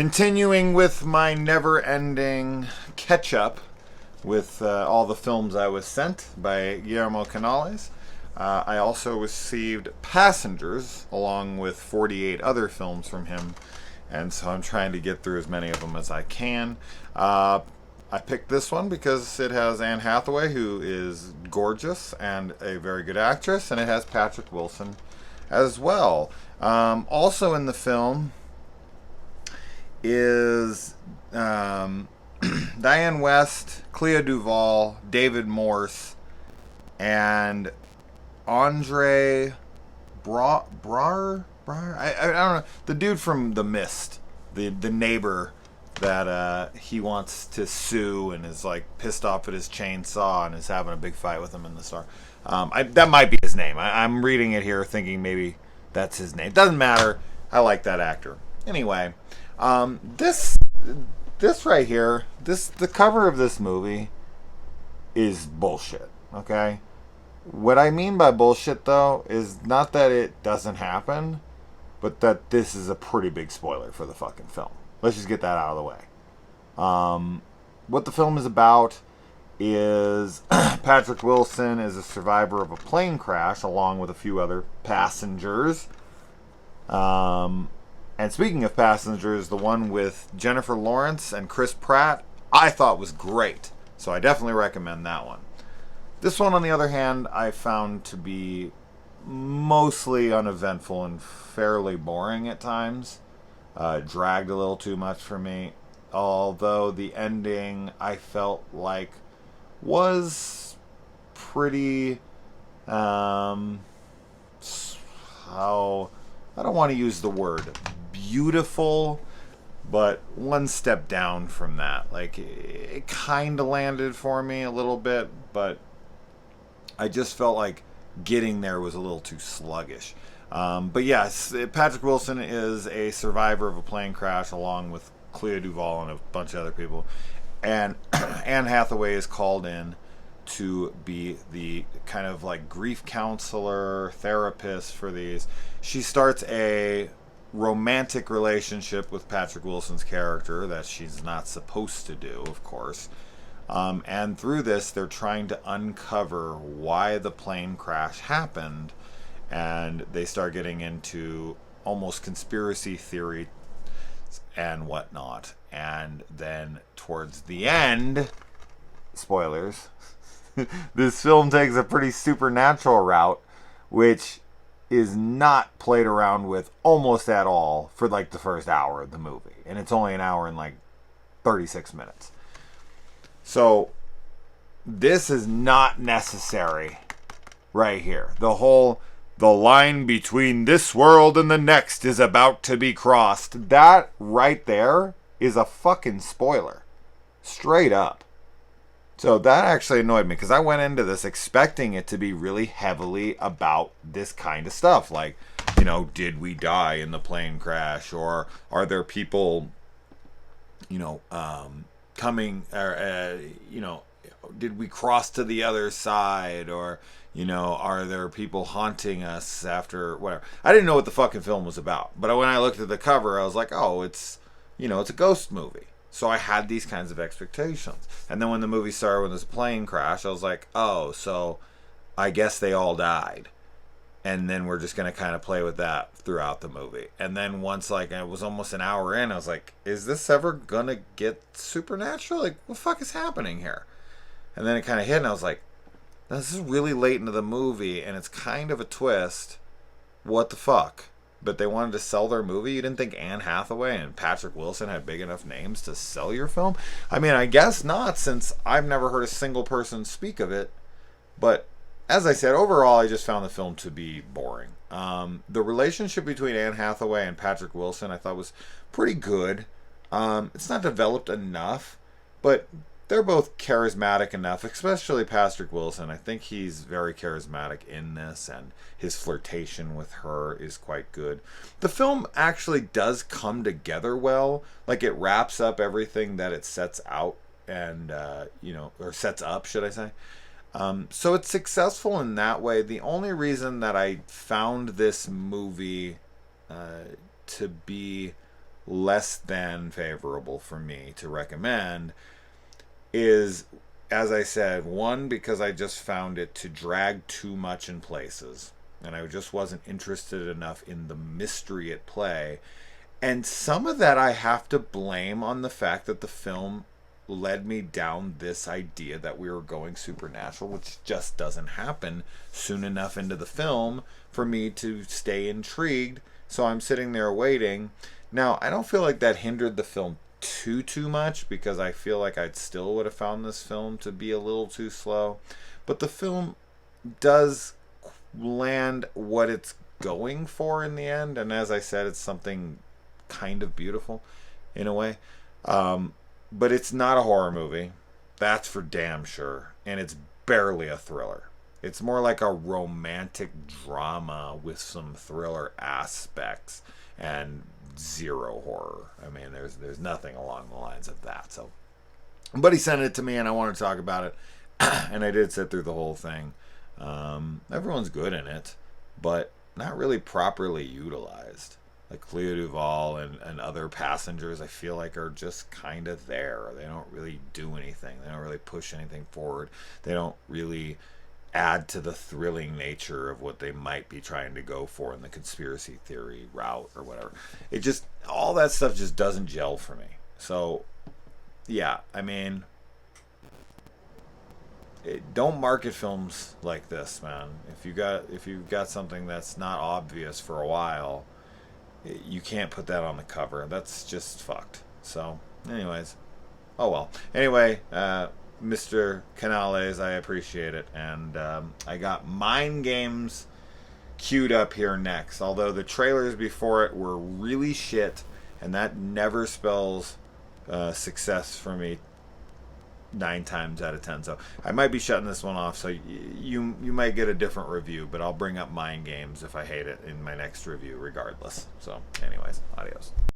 Continuing with my never-ending catch-up with all the films I was sent by Guillermo Canales, I also received Passengers along with 48 other films from him, and so I'm trying to get through as many of them as I can. I picked this one because it has Anne Hathaway, who is gorgeous and a very good actress, and it has Patrick Wilson as well. Also in the film is Diane West, Clea Duvall, David Morse, and Andre Brar. I don't know, the dude from The Mist, the neighbor that he wants to sue and is like pissed off at his chainsaw and is having a big fight with him in the star. That might be his name. I'm reading it here thinking maybe that's his name. Doesn't matter. I like that actor. Anyway, this right here, the cover of this movie is bullshit. Okay? What I mean by bullshit though is not that it doesn't happen, but that this is a pretty big spoiler for the fucking film. Let's just get that out of the way. What the film is about is Patrick Wilson is a survivor of a plane crash along with a few other passengers. And speaking of passengers, the one with Jennifer Lawrence and Chris Pratt, I thought was great. So I definitely recommend that one. This one, on the other hand, I found to be mostly uneventful and fairly boring at times. Dragged a little too much for me. Although the ending, I felt like, was pretty... how... I don't want to use the word beautiful, but one step down from that. Like, it kind of landed for me a little bit, but I just felt like getting there was a little too sluggish. But yes, Patrick Wilson is a survivor of a plane crash along with Clea Duvall and a bunch of other people. And Anne Hathaway is called in to be the kind of like grief counselor, therapist for these. She starts a romantic relationship with Patrick Wilson's character that she's not supposed to do, of course. And through this, they're trying to uncover why the plane crash happened. And they start getting into almost conspiracy theory and whatnot. And then towards the end, spoilers, this film takes a pretty supernatural route, which is not played around with almost at all for like the first hour of the movie. And it's only an hour and like 36 minutes. So this is not necessary right here. The line between this world and the next is about to be crossed. That right there is a fucking spoiler. Straight up. So that actually annoyed me because I went into this expecting it to be really heavily about this kind of stuff. Like, you know, did we die in the plane crash? Or are there people, you know, coming, or, you know, did we cross to the other side? Or, you know, are there people haunting us after whatever? I didn't know what the fucking film was about. But when I looked at the cover, I was like, oh, it's, you know, it's a ghost movie. So I had these kinds of expectations. And then when the movie started with this plane crash, I was like, oh, so I guess they all died. And then we're just going to kind of play with that throughout the movie. And then once, like, it was almost an hour in, I was like, is this ever going to get supernatural? Like, what the fuck is happening here? And then it kind of hit, and I was like, this is really late into the movie, and it's kind of a twist. What the fuck? But they wanted to sell their movie? You didn't think Anne Hathaway and Patrick Wilson had big enough names to sell your film? I mean, I guess not, since I've never heard a single person speak of it. But as I said, overall, I just found the film to be boring. The relationship between Anne Hathaway and Patrick Wilson I thought was pretty good. It's not developed enough, but they're both charismatic enough, especially Patrick Wilson. I think he's very charismatic in this, and his flirtation with her is quite good. The film actually does come together well. Like, it wraps up everything that it sets out and, you know, or sets up, should I say. So it's successful in that way. The only reason that I found this movie to be less than favorable for me to recommend is, as I said, one, because I just found it to drag too much in places, and I just wasn't interested enough in the mystery at play. And some of that I have to blame on the fact that the film led me down this idea that we were going supernatural, which just doesn't happen soon enough into the film for me to stay intrigued. So I'm sitting there waiting. Now, I don't feel like that hindered the film too much, because I feel like I still would have found this film to be a little too slow. But the film does land what it's going for in the end, and as I said, it's something kind of beautiful in a way. But it's not a horror movie, that's for damn sure, and it's barely a thriller. It's more like a romantic drama with some thriller aspects and zero horror. I mean, there's nothing along the lines of that. So, but he sent it to me, and I wanted to talk about it, and I did sit through the whole thing. Everyone's good in it, but not really properly utilized. Like Clea Duvall and other passengers, I feel like are just kind of there. They don't really do anything. They don't really push anything forward. They don't really add to the thrilling nature of what they might be trying to go for in the conspiracy theory route or whatever. It just, all that stuff just doesn't gel for me. So, yeah, I mean, don't market films like this, man. If you've got something that's not obvious for a while, you can't put that on the cover. That's just fucked. So, anyways, oh well. Anyway, Mr. Canales, I appreciate it, and I got Mind Games queued up here next. Although the trailers before it were really shit, and that never spells success for me 9 times out of 10. So I might be shutting this one off, so you might get a different review, but I'll bring up Mind Games if I hate it in my next review regardless. So anyways, adios.